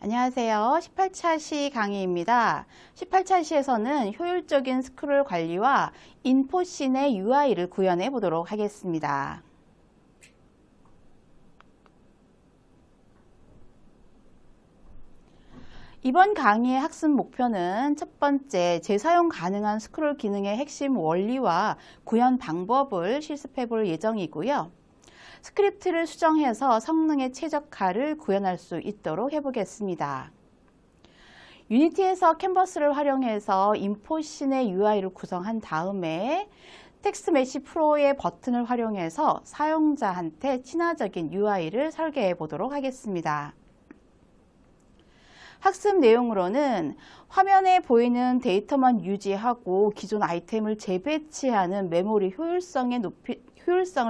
안녕하세요. 18차 시 강의입니다. 18차 시에서는 효율적인 스크롤 관리와 인포씬의 UI를 구현해 보도록 하겠습니다. 이번 강의의 학습 목표는 첫 번째, 재사용 가능한 스크롤 기능의 핵심 원리와 구현 방법을 실습해 볼 예정이고요. 스크립트를 수정해서 성능의 최적화를 구현할 수 있도록 해보겠습니다. 유니티에서 캔버스를 활용해서 인포씬의 UI를 구성한 다음에 텍스트 메시 프로의 버튼을 활용해서 사용자한테 친화적인 UI를 설계해 보도록 하겠습니다. 학습 내용으로는 화면에 보이는 데이터만 유지하고 기존 아이템을 재배치하는 메모리 효율성을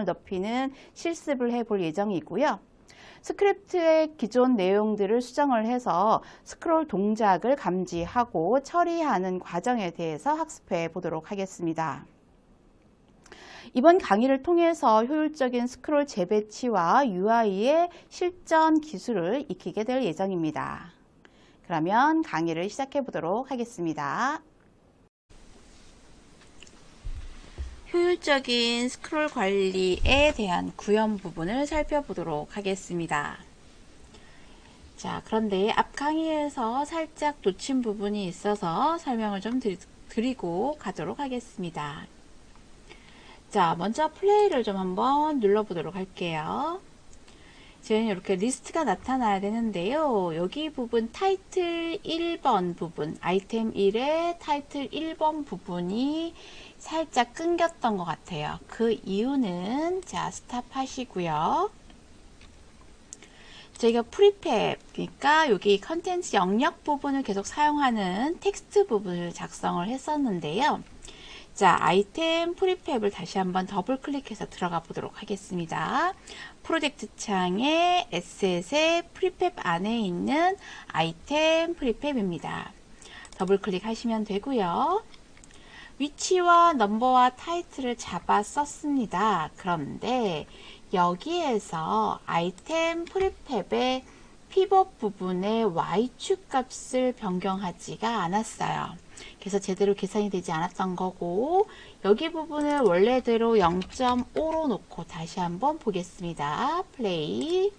높이는 실습을 해볼 예정이고요. 스크립트의 기존 내용들을 수정을 해서 스크롤 동작을 감지하고 처리하는 과정에 대해서 학습해 보도록 하겠습니다. 이번 강의를 통해서 효율적인 스크롤 재배치와 UI의 실전 기술을 익히게 될 예정입니다. 그러면 강의를 시작해 보도록 하겠습니다. 효율적인 스크롤 관리에 대한 구현 부분을 살펴보도록 하겠습니다. 자, 그런데 앞 강의에서 살짝 놓친 부분이 있어서 설명을 좀 드리고 가도록 하겠습니다. 자, 먼저 플레이를 좀 한번 눌러보도록 할게요. 저희는 이렇게 리스트가 나타나야 되는데요. 여기 부분 타이틀 1번 부분, 아이템 1의 타이틀 1번 부분이 살짝 끊겼던 것 같아요. 그 이유는 자, 스탑 하시고요. 저희가 프리팹, 그러니까 여기 컨텐츠 영역 부분을 계속 사용하는 텍스트 부분을 작성을 했었는데요. 자, 아이템 프리팹을 다시 한번 더블 클릭해서 들어가 보도록 하겠습니다. 프로젝트 창에 에셋의 프리팹 안에 있는 아이템 프리팹입니다. 더블 클릭하시면 되고요. 위치와 넘버와 타이틀을 잡아 썼습니다. 그런데 여기에서 아이템 프리팹의 피벗 부분의 Y축 값을 변경하지가 않았어요. 그래서 제대로 계산이 되지 않았던 거고, 여기 부분을 원래대로 0.5로 놓고 다시 한번 보겠습니다. 플레이.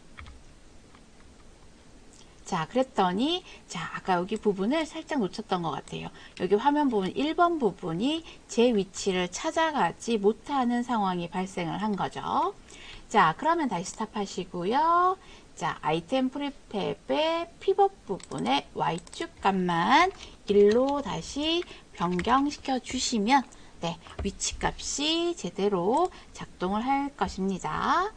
자, 그랬더니, 자, 아까 여기 부분을 살짝 놓쳤던 것 같아요. 여기 화면 부분 1번 부분이 제 위치를 찾아가지 못하는 상황이 발생을 한 거죠. 자, 그러면 다시 스탑하시고요. 자, 아이템 프리팹의 피벗 부분의 Y축 값만 1로 다시 변경시켜 주시면, 네, 위치 값이 제대로 작동을 할 것입니다.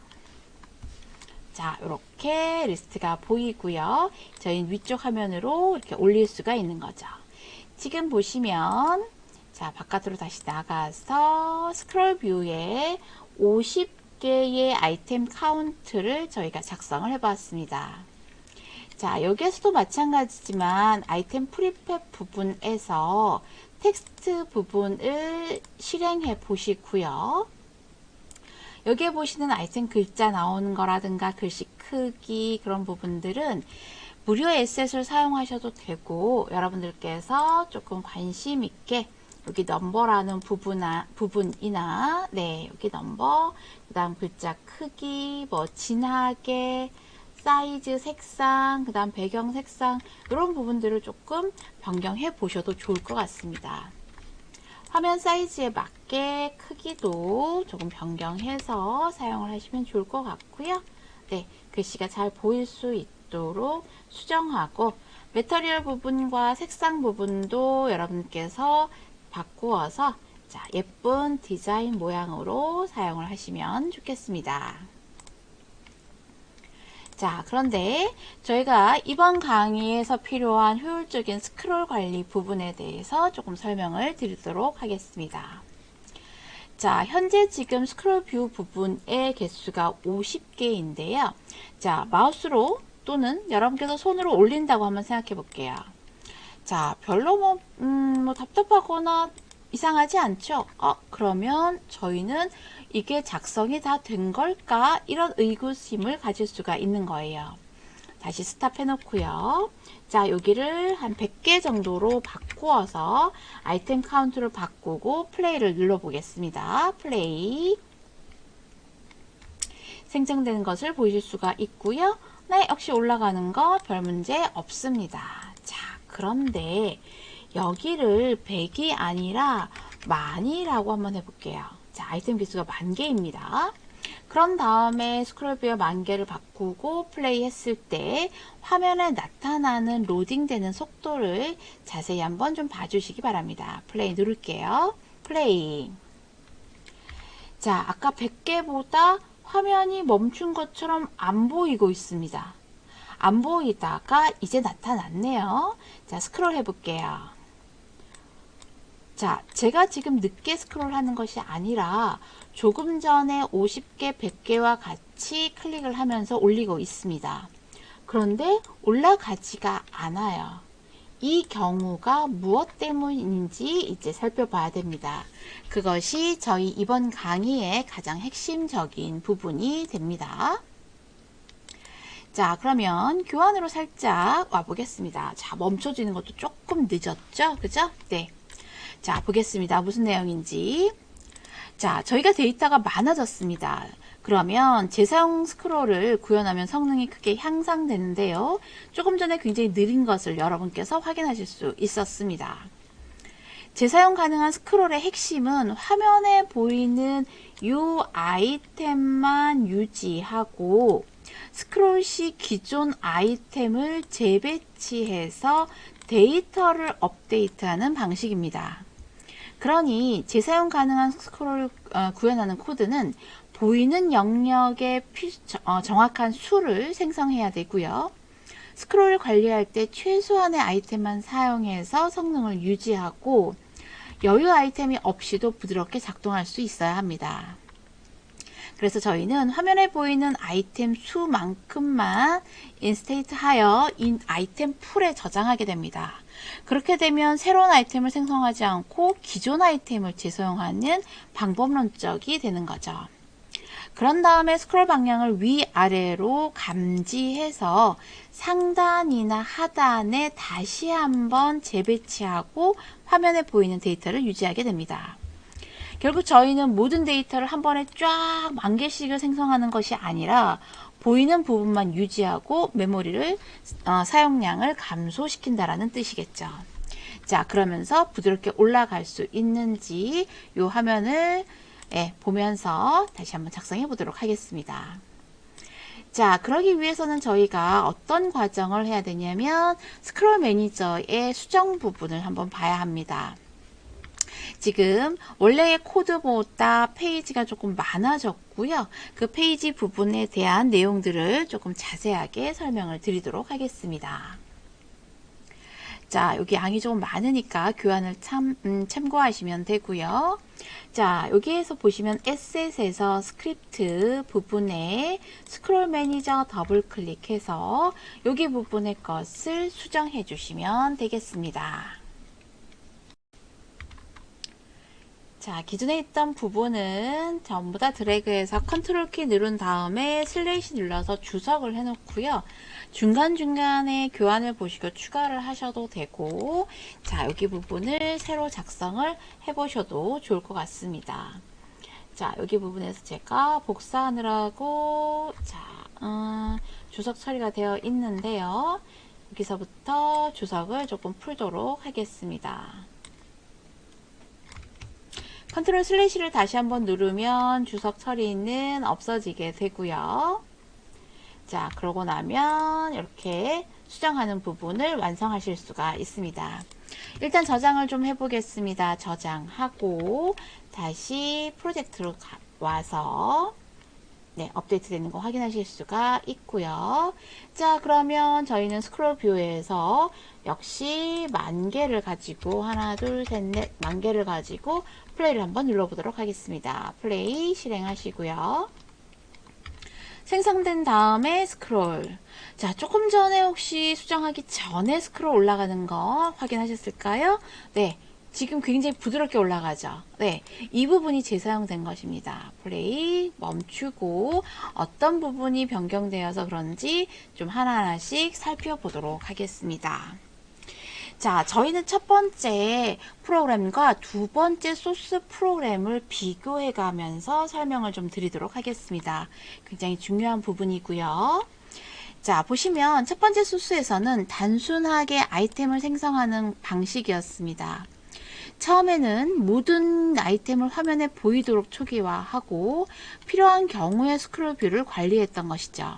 자, 이렇게 리스트가 보이고요. 저희는 위쪽 화면으로 이렇게 올릴 수가 있는 거죠. 지금 보시면, 자, 바깥으로 다시 나가서 스크롤 뷰에 50개의 아이템 카운트를 저희가 작성을 해봤습니다. 자, 여기에서도 마찬가지지만 아이템 프리팹 부분에서 텍스트 부분을 실행해 보시고요. 여기에 보시는 아이템 글자 나오는 거라든가 글씨 크기 그런 부분들은 무료 에셋을 사용하셔도 되고, 여러분들께서 조금 관심 있게 여기 넘버라는 부분이나 네, 여기 넘버, 그 다음 글자 크기, 뭐 진하게 사이즈, 색상, 그 다음 배경 색상, 이런 부분들을 조금 변경해 보셔도 좋을 것 같습니다. 화면 사이즈에 맞게 크기도 조금 변경해서 사용을 하시면 좋을 것 같고요. 네, 글씨가 잘 보일 수 있도록 수정하고, 매터리얼 부분과 색상 부분도 여러분께서 바꾸어서 자, 예쁜 디자인 모양으로 사용을 하시면 좋겠습니다. 자, 그런데 저희가 이번 강의에서 필요한 효율적인 스크롤 관리 부분에 대해서 조금 설명을 드리도록 하겠습니다. 자, 현재 지금 스크롤 뷰 부분의 개수가 50개인데요. 자, 마우스로 또는 여러분께서 손으로 올린다고 한번 생각해 볼게요. 자, 별로 뭐 답답하거나 이상하지 않죠? 그러면 저희는 이게 작성이 다 된 걸까? 이런 의구심을 가질 수가 있는 거예요. 다시 스탑 해놓고요. 자, 여기를 한 100개 정도로 바꾸어서 아이템 카운트를 바꾸고 플레이를 눌러보겠습니다. 플레이. 생성되는 것을 보실 수가 있고요. 네, 역시 올라가는 거 별 문제 없습니다. 자, 그런데 여기를 100이 아니라 만이라고 한번 해볼게요. 자, 아이템 개수가 1000개입니다. 그런 다음에 스크롤 뷰어 10,000개를 바꾸고 플레이 했을 때 화면에 나타나는 로딩되는 속도를 자세히 한번 좀 봐주시기 바랍니다. 플레이 누를게요. 플레이. 자, 아까 100개보다 화면이 멈춘 것처럼 안 보이고 있습니다. 안 보이다가 이제 나타났네요. 자, 스크롤 해볼게요. 자, 제가 지금 늦게 스크롤 하는 것이 아니라 조금 전에 50개, 100개와 같이 클릭을 하면서 올리고 있습니다. 그런데 올라가지가 않아요. 이 경우가 무엇 때문인지 이제 살펴봐야 됩니다. 그것이 저희 이번 강의의 가장 핵심적인 부분이 됩니다. 자, 그러면 교환으로 살짝 와보겠습니다. 자, 멈춰지는 것도 조금 늦었죠? 그죠? 네. 자, 보겠습니다. 무슨 내용인지. 자, 저희가 데이터가 많아졌습니다. 그러면 재사용 스크롤을 구현하면 성능이 크게 향상되는데요. 조금 전에 굉장히 느린 것을 여러분께서 확인하실 수 있었습니다. 재사용 가능한 스크롤의 핵심은 화면에 보이는 이 아이템만 유지하고 스크롤 시 기존 아이템을 재배치해서 데이터를 업데이트하는 방식입니다. 그러니 재사용 가능한 스크롤을 구현하는 코드는 보이는 영역의 정확한 수를 생성해야 되고요. 스크롤을 관리할 때 최소한의 아이템만 사용해서 성능을 유지하고 여유 아이템이 없이도 부드럽게 작동할 수 있어야 합니다. 그래서 저희는 화면에 보이는 아이템 수만큼만 인스테이트 하여 이 아이템 풀에 저장하게 됩니다. 그렇게 되면 새로운 아이템을 생성하지 않고 기존 아이템을 재사용하는 방법론적이 되는 거죠. 그런 다음에 스크롤 방향을 위아래로 감지해서 상단이나 하단에 다시 한번 재배치하고 화면에 보이는 데이터를 유지하게 됩니다. 결국 저희는 모든 데이터를 한 번에 쫙 10,000개씩을 생성하는 것이 아니라 보이는 부분만 유지하고 메모리를 사용량을 감소시킨다라는 뜻이겠죠. 자, 그러면서 부드럽게 올라갈 수 있는지 이 화면을 보면서 다시 한번 작성해 보도록 하겠습니다. 자, 그러기 위해서는 저희가 어떤 과정을 해야 되냐면 스크롤 매니저의 수정 부분을 한번 봐야 합니다. 지금 원래의 코드보다 페이지가 조금 많아졌고요. 그 페이지 부분에 대한 내용들을 조금 자세하게 설명을 드리도록 하겠습니다. 자, 여기 양이 좀 많으니까 교환을 참고하시면 되고요. 자, 여기에서 보시면 에셋에서 스크립트 부분에 스크롤 매니저 더블 클릭해서 여기 부분의 것을 수정해 주시면 되겠습니다. 자, 기존에 있던 부분은 전부 다 드래그해서 컨트롤 키 누른 다음에 슬래시 눌러서 주석을 해 놓고요. 중간중간에 교환을 보시고 추가를 하셔도 되고, 자, 여기 부분을 새로 작성을 해 보셔도 좋을 것 같습니다. 자, 여기 부분에서 제가 복사하느라고 주석 처리가 되어 있는데요. 여기서부터 주석을 조금 풀도록 하겠습니다. 컨트롤 슬래시를 다시 한번 누르면 주석 처리는 없어지게 되고요. 자, 그러고 나면 이렇게 수정하는 부분을 완성하실 수가 있습니다. 일단 저장을 좀 해보겠습니다. 저장하고 다시 프로젝트로 와서 업데이트 되는 거 확인하실 수가 있고요. 자, 그러면 저희는 스크롤 뷰에서 역시 10,000개를 가지고 하나, 둘, 셋, 넷 10,000개를 가지고 플레이를 한번 눌러보도록 하겠습니다. 플레이 실행하시고요. 생성된 다음에 스크롤. 자, 조금 전에 혹시 수정하기 전에 스크롤 올라가는 거 확인하셨을까요? 네. 지금 굉장히 부드럽게 올라가죠. 네, 이 부분이 재사용된 것입니다. 플레이 멈추고 어떤 부분이 변경되어서 그런지 좀 하나하나씩 살펴보도록 하겠습니다. 자, 저희는 첫 번째 프로그램과 두 번째 소스 프로그램을 비교해 가면서 설명을 좀 드리도록 하겠습니다. 굉장히 중요한 부분이고요. 자, 보시면 첫 번째 소스에서는 단순하게 아이템을 생성하는 방식이었습니다. 처음에는 모든 아이템을 화면에 보이도록 초기화하고 필요한 경우에 스크롤 뷰를 관리했던 것이죠.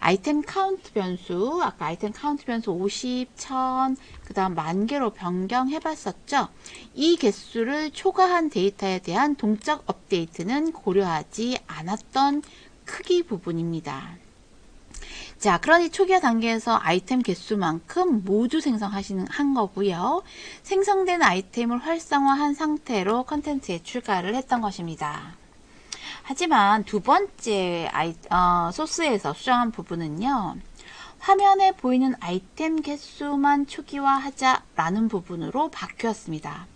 아이템 카운트 변수, 아까 아이템 카운트 변수 50, 1000, 그 다음 10,000개로 변경해 봤었죠. 이 개수를 초과한 데이터에 대한 동적 업데이트는 고려하지 않았던 크기 부분입니다. 자, 그러니 초기화 단계에서 아이템 개수만큼 모두 한 거고요. 생성된 아이템을 활성화한 상태로 컨텐츠에 출가를 했던 것입니다. 하지만 두 번째 소스에서 수정한 부분은요. 화면에 보이는 아이템 개수만 초기화하자라는 부분으로 바뀌었습니다.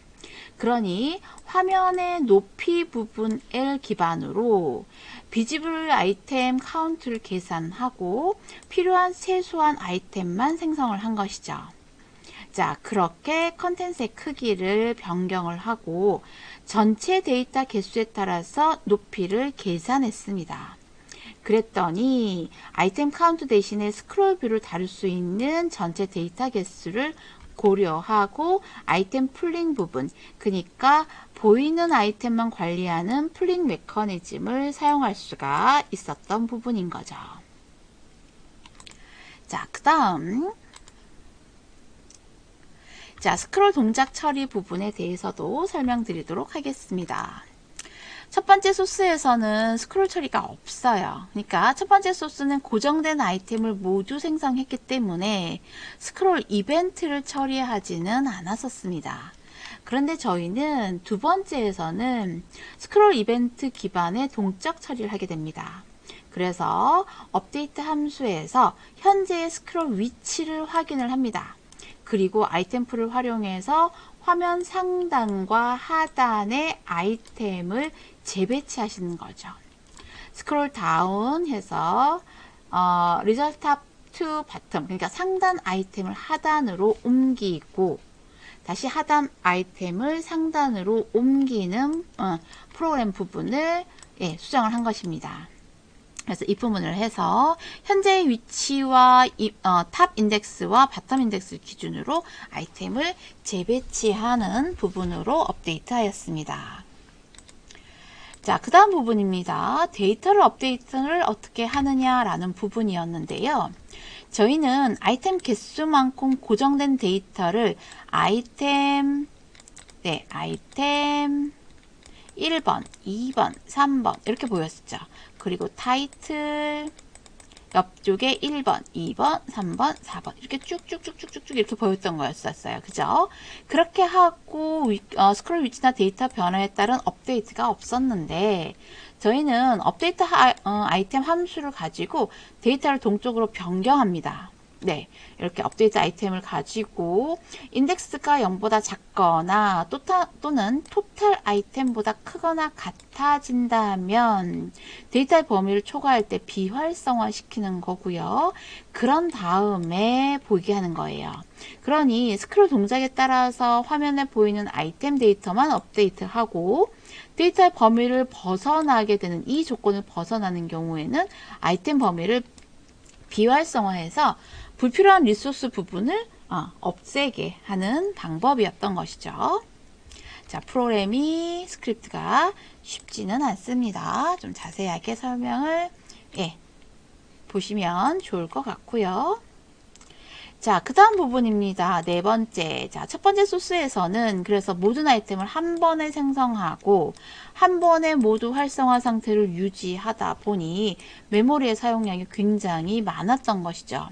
그러니 화면의 높이 부분을 기반으로 비지블 아이템 카운트를 계산하고 필요한 세수한 아이템만 생성을 한 것이죠. 자, 그렇게 컨텐츠의 크기를 변경을 하고 전체 데이터 개수에 따라서 높이를 계산했습니다. 그랬더니 아이템 카운트 대신에 스크롤 뷰를 다룰 수 있는 전체 데이터 개수를 고려하고 아이템 풀링 부분, 그러니까 보이는 아이템만 관리하는 풀링 메커니즘을 사용할 수가 있었던 부분인 거죠. 자, 그 다음 스크롤 동작 처리 부분에 대해서도 설명드리도록 하겠습니다. 첫 번째 소스에서는 스크롤 처리가 없어요. 그러니까 첫 번째 소스는 고정된 아이템을 모두 생성했기 때문에 스크롤 이벤트를 처리하지는 않았었습니다. 그런데 저희는 두 번째에서는 스크롤 이벤트 기반의 동적 처리를 하게 됩니다. 그래서 업데이트 함수에서 현재의 스크롤 위치를 확인을 합니다. 그리고 아이템풀을 활용해서 화면 상단과 하단에 아이템을 재배치하시는 거죠. 스크롤 다운 해서 result top to bottom, 그러니까 상단 아이템을 하단으로 옮기고 다시 하단 아이템을 상단으로 옮기는 프로그램 부분을 수정을 한 것입니다. 그래서 이 부분을 해서 현재의 위치와 탑 인덱스와 바텀 인덱스를 기준으로 아이템을 재배치하는 부분으로 업데이트 하였습니다. 자, 그 다음 부분입니다. 데이터를 업데이트를 어떻게 하느냐라는 부분이었는데요. 저희는 아이템 개수만큼 고정된 데이터를 아이템 1번, 2번, 3번 이렇게 보였었죠. 그리고 타이틀 옆쪽에 1번, 2번, 3번, 4번 이렇게 쭉쭉쭉쭉쭉 이렇게 보였던 거였었어요. 그죠? 그렇게 하고 스크롤 위치나 데이터 변화에 따른 업데이트가 없었는데 저희는 업데이트 아이템 함수를 가지고 데이터를 동적으로 변경합니다. 네, 이렇게 업데이트 아이템을 가지고 인덱스가 0보다 작거나 또는 토탈 아이템보다 크거나 같아진다면 데이터의 범위를 초과할 때 비활성화 시키는 거고요. 그런 다음에 보이게 하는 거예요. 그러니 스크롤 동작에 따라서 화면에 보이는 아이템 데이터만 업데이트하고 데이터의 범위를 벗어나게 되는 이 조건을 벗어나는 경우에는 아이템 범위를 비활성화해서 불필요한 리소스 부분을 없애게 하는 방법이었던 것이죠. 자, 프로그램이 스크립트가 쉽지는 않습니다. 좀 자세하게 설명을 보시면 좋을 것 같고요. 자, 그 다음 부분입니다. 네 번째. 자, 첫 번째 소스에서는 그래서 모든 아이템을 한 번에 생성하고 한 번에 모두 활성화 상태를 유지하다 보니 메모리의 사용량이 굉장히 많았던 것이죠.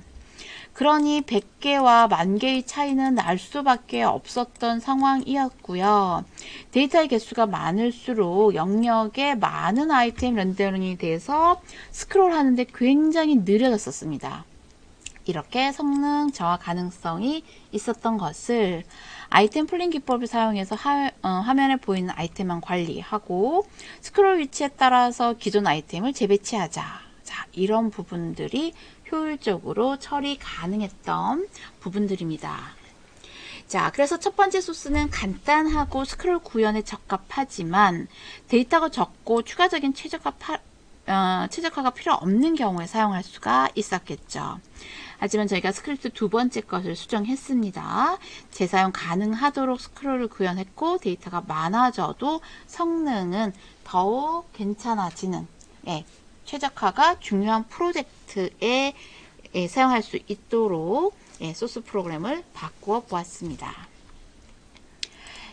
그러니 100개와 10,000개의 차이는 날 수밖에 없었던 상황이었고요. 데이터의 개수가 많을수록 영역에 많은 아이템 렌더링이 돼서 스크롤 하는데 굉장히 느려졌었습니다. 이렇게 성능 저하 가능성이 있었던 것을 아이템 풀링 기법을 사용해서 화면에 보이는 아이템만 관리하고 스크롤 위치에 따라서 기존 아이템을 재배치하자. 자, 이런 부분들이 효율적으로 처리 가능했던 부분들입니다. 자, 그래서 첫 번째 소스는 간단하고 스크롤 구현에 적합하지만 데이터가 적고 추가적인 최적화가 필요 없는 경우에 사용할 수가 있었겠죠. 하지만 저희가 스크립트 두 번째 것을 수정했습니다. 재사용 가능하도록 스크롤을 구현했고 데이터가 많아져도 성능은 더욱 괜찮아지는 최적화가 중요한 프로젝트에 사용할 수 있도록 소스 프로그램을 바꾸어 보았습니다.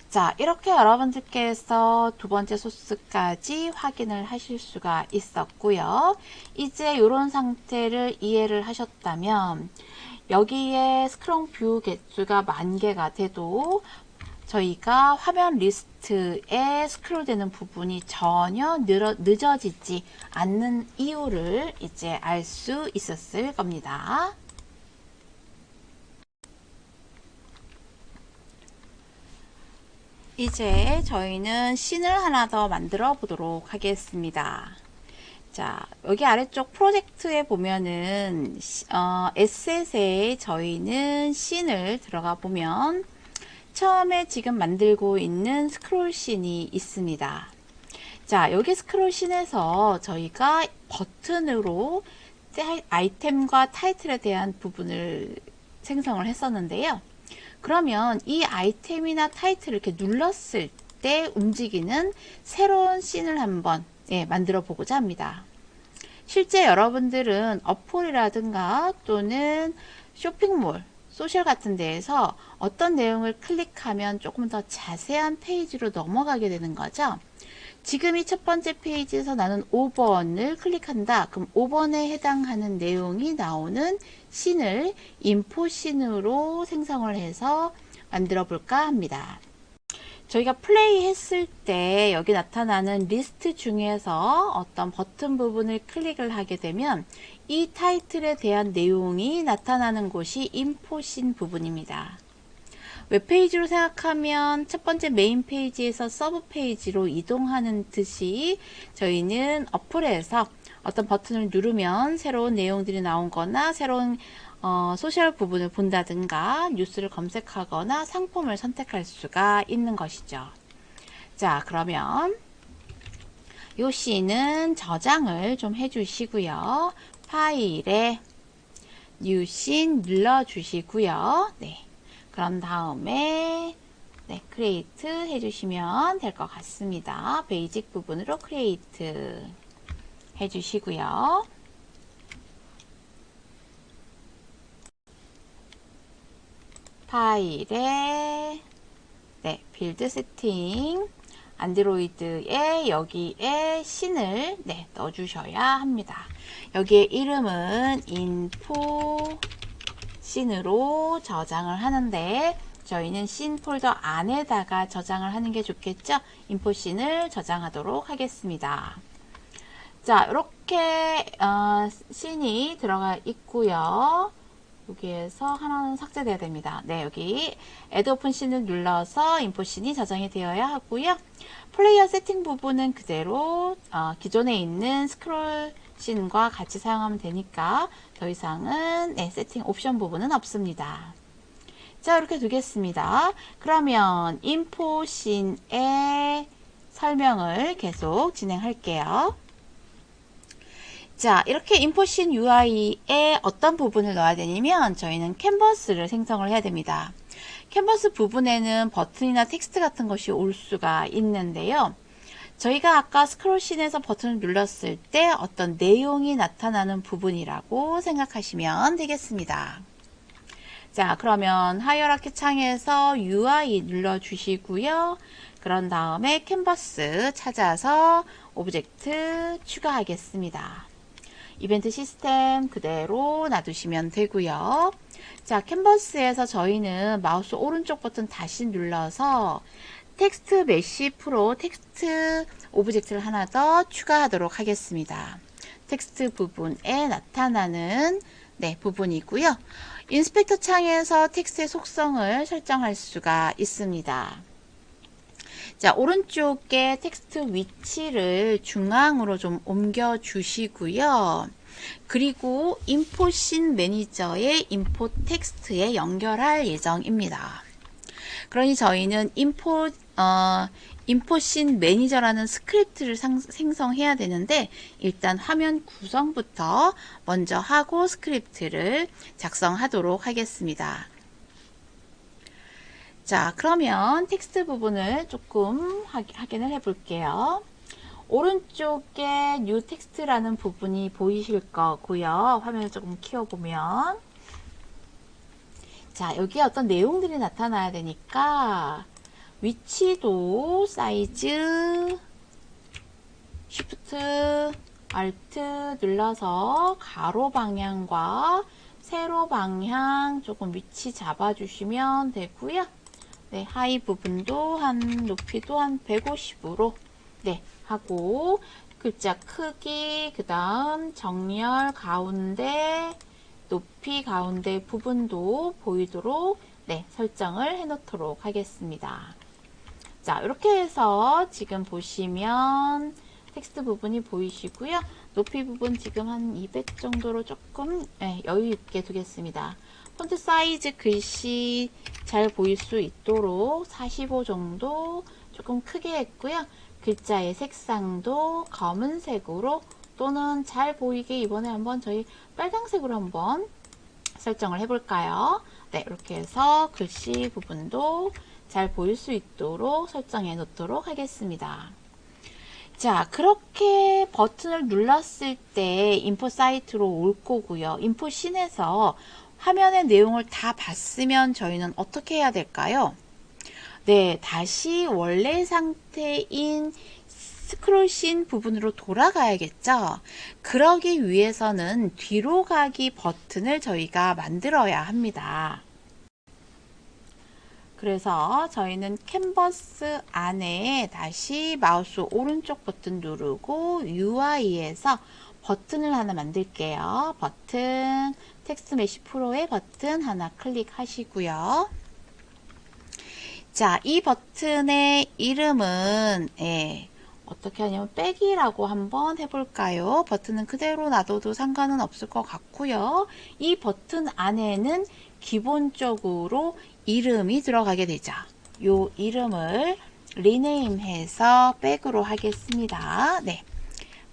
자, 이렇게 여러분들께서 두 번째 소스까지 확인을 하실 수가 있었고요. 이제 이런 상태를 이해를 하셨다면 여기에 스크롤 뷰 개수가 10,000개가 돼도 저희가 화면 리스트에 스크롤 되는 부분이 전혀 늦어지지 않는 이유를 이제 알 수 있었을 겁니다. 이제 저희는 씬을 하나 더 만들어 보도록 하겠습니다. 자, 여기 아래쪽 프로젝트에 보면은 에셋에 저희는 씬을 들어가 보면 처음에 지금 만들고 있는 스크롤 씬이 있습니다. 자, 여기 스크롤 씬에서 저희가 버튼으로 아이템과 타이틀에 대한 부분을 생성을 했었는데요. 그러면 이 아이템이나 타이틀을 이렇게 눌렀을 때 움직이는 새로운 씬을 한번 만들어 보고자 합니다. 실제 여러분들은 어플이라든가 또는 쇼핑몰, 소셜 같은 데에서 어떤 내용을 클릭하면 조금 더 자세한 페이지로 넘어가게 되는 거죠. 지금 이 첫 번째 페이지에서 나는 5번을 클릭한다. 그럼 5번에 해당하는 내용이 나오는 씬을 인포 씬으로 생성을 해서 만들어 볼까 합니다. 저희가 플레이 했을 때 여기 나타나는 리스트 중에서 어떤 버튼 부분을 클릭을 하게 되면 이 타이틀에 대한 내용이 나타나는 곳이 인포 씬 부분입니다. 웹페이지로 생각하면 첫 번째 메인 페이지에서 서브 페이지로 이동하는 듯이 저희는 어플에서 어떤 버튼을 누르면 새로운 내용들이 나온 거나 새로운 소셜 부분을 본다든가 뉴스를 검색하거나 상품을 선택할 수가 있는 것이죠. 자, 그러면 이 씬은 저장을 좀 해주시고요. 파일에 뉴 씬 눌러주시고요. 네. 그런 다음에 크리에이트 해주시면 될 것 같습니다. 베이직 부분으로 크리에이트 해주시고요. 파일에 빌드 세팅 안드로이드에 여기에 씬을 넣어주셔야 합니다. 여기에 이름은 인포 씬으로 저장을 하는데 저희는 씬 폴더 안에다가 저장을 하는 게 좋겠죠. 인포 씬을 저장하도록 하겠습니다. 자, 이렇게 씬이 들어가 있고요. 여기에서 하나는 삭제돼야 됩니다. 네, 여기 Add Open 씬을 눌러서 인포 씬이 저장이 되어야 하고요. 플레이어 세팅 부분은 그대로 기존에 있는 스크롤 씬과 같이 사용하면 되니까 더 이상은 세팅 옵션 부분은 없습니다. 자, 이렇게 두겠습니다. 그러면 인포 씬의 설명을 계속 진행할게요. 자, 이렇게 인포 씬 UI에 어떤 부분을 넣어야 되냐면 저희는 캔버스를 생성을 해야 됩니다. 캔버스 부분에는 버튼이나 텍스트 같은 것이 올 수가 있는데요. 저희가 아까 스크롤 씬에서 버튼을 눌렀을 때 어떤 내용이 나타나는 부분이라고 생각하시면 되겠습니다. 자, 그러면 하이어라키 창에서 UI 눌러주시고요. 그런 다음에 캔버스 찾아서 오브젝트 추가하겠습니다. 이벤트 시스템 그대로 놔두시면 되고요. 자, 캔버스에서 저희는 마우스 오른쪽 버튼 다시 눌러서 텍스트 메쉬 프로 텍스트 오브젝트를 하나 더 추가하도록 하겠습니다. 텍스트 부분에 나타나는 네, 부분이고요. 인스펙터 창에서 텍스트의 속성을 설정할 수가 있습니다. 자, 오른쪽에 텍스트 위치를 중앙으로 좀 옮겨 주시고요. 그리고 인포씬 매니저의 인포 텍스트에 연결할 예정입니다. 그러니 저희는 인포씬 매니저라는 스크립트를 생성해야 되는데 일단 화면 구성부터 먼저 하고 스크립트를 작성하도록 하겠습니다. 자, 그러면 텍스트 부분을 조금 확인을 해 볼게요. 오른쪽에 new 텍스트라는 부분이 보이실 거고요. 화면을 조금 키워보면 자, 여기에 어떤 내용들이 나타나야 되니까 위치도 사이즈 Shift Alt 눌러서 가로 방향과 세로 방향 조금 위치 잡아주시면 되고요. 네, 하이 부분도 높이도 한 150으로 네, 하고 글자 크기, 그 다음 정렬 가운데, 높이 가운데 부분도 보이도록 네, 설정을 해 놓도록 하겠습니다. 자, 이렇게 해서 지금 보시면 텍스트 부분이 보이시고요. 높이 부분 지금 한 200 정도로 조금 네, 여유 있게 두겠습니다. 폰트 사이즈 글씨 잘 보일 수 있도록 45 정도 조금 크게 했고요. 글자의 색상도 검은색으로 또는 잘 보이게 이번에 한번 저희 빨강색으로 한번 설정을 해볼까요? 네, 이렇게 해서 글씨 부분도 잘 보일 수 있도록 설정해 놓도록 하겠습니다. 자, 그렇게 버튼을 눌렀을 때 인포 사이트로 올 거고요. 인포 씬에서 화면의 내용을 다 봤으면 저희는 어떻게 해야 될까요? 네, 다시 원래 상태인 스크롤 씬 부분으로 돌아가야겠죠. 그러기 위해서는 뒤로 가기 버튼을 저희가 만들어야 합니다. 그래서 저희는 캔버스 안에 다시 마우스 오른쪽 버튼 누르고 UI에서 버튼을 하나 만들게요. 버튼, 텍스트 메시 프로의 버튼 하나 클릭하시고요. 자, 이 버튼의 이름은 어떻게 하냐면 백이라고 한번 해볼까요? 버튼은 그대로 놔둬도 상관은 없을 것 같고요. 이 버튼 안에는 기본적으로 이름이 들어가게 되죠. 요 이름을 리네임해서 백으로 하겠습니다. 네,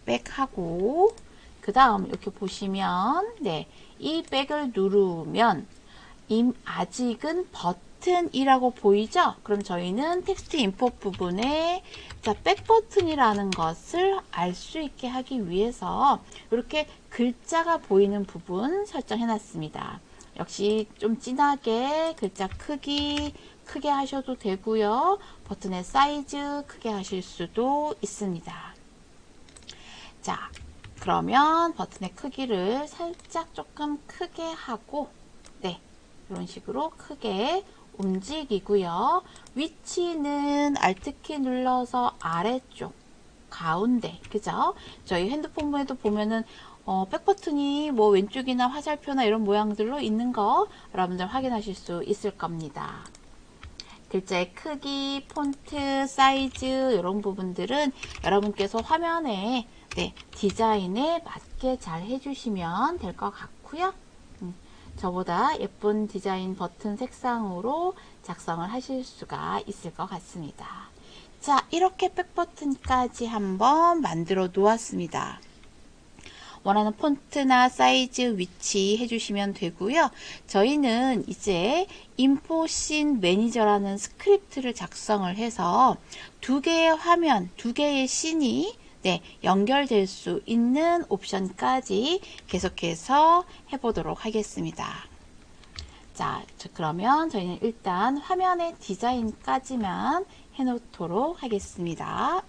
백하고 그 다음 이렇게 보시면 네, 이 백을 누르면 아직은 버튼이라고 보이죠? 그럼 저희는 텍스트 인풋 부분에 자, 백 버튼이라는 것을 알 수 있게 하기 위해서 이렇게 글자가 보이는 부분 설정해 놨습니다. 역시 좀 진하게 글자 크기 크게 하셔도 되고요. 버튼의 사이즈 크게 하실 수도 있습니다. 자, 그러면 버튼의 크기를 살짝 조금 크게 하고 네, 이런 식으로 크게 움직이고요. 위치는 Alt키 눌러서 아래쪽 가운데 그죠? 저희 핸드폰에도 보면은 백 버튼이 뭐 왼쪽이나 화살표나 이런 모양들로 있는 거 여러분들 확인하실 수 있을 겁니다. 글자의 크기, 폰트, 사이즈 이런 부분들은 여러분께서 화면에 네, 디자인에 맞게 잘 해주시면 될 것 같고요. 저보다 예쁜 디자인 버튼 색상으로 작성을 하실 수가 있을 것 같습니다. 자, 이렇게 백 버튼까지 한번 만들어 놓았습니다. 원하는 폰트나 사이즈, 위치 해주시면 되고요. 저희는 이제 인포씬 매니저라는 스크립트를 작성을 해서 두 개의 화면, 두 개의 씬이 네, 연결될 수 있는 옵션까지 계속해서 해보도록 하겠습니다. 자, 그러면 저희는 일단 화면의 디자인까지만 해놓도록 하겠습니다.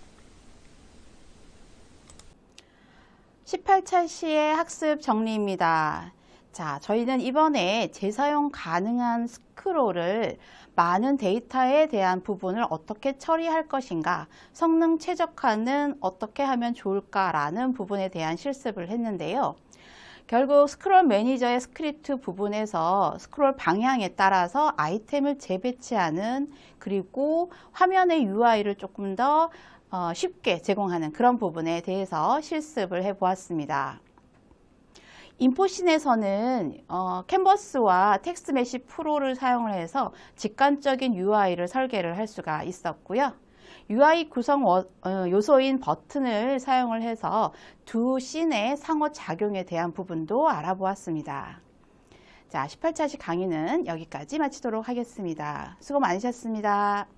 18차 시의 학습 정리입니다. 자, 저희는 이번에 재사용 가능한 스크롤을 많은 데이터에 대한 부분을 어떻게 처리할 것인가, 성능 최적화는 어떻게 하면 좋을까라는 부분에 대한 실습을 했는데요. 결국 스크롤 매니저의 스크립트 부분에서 스크롤 방향에 따라서 아이템을 재배치하는, 그리고 화면의 UI를 조금 더 쉽게 제공하는 그런 부분에 대해서 실습을 해 보았습니다. 인포신에서는 캔버스와 텍스트메시 프로를 사용을 해서 직관적인 UI를 설계를 할 수가 있었고요. UI 구성 요소인 버튼을 사용을 해서 두 씬의 상호작용에 대한 부분도 알아보았습니다. 자, 18차식 강의는 여기까지 마치도록 하겠습니다. 수고 많으셨습니다.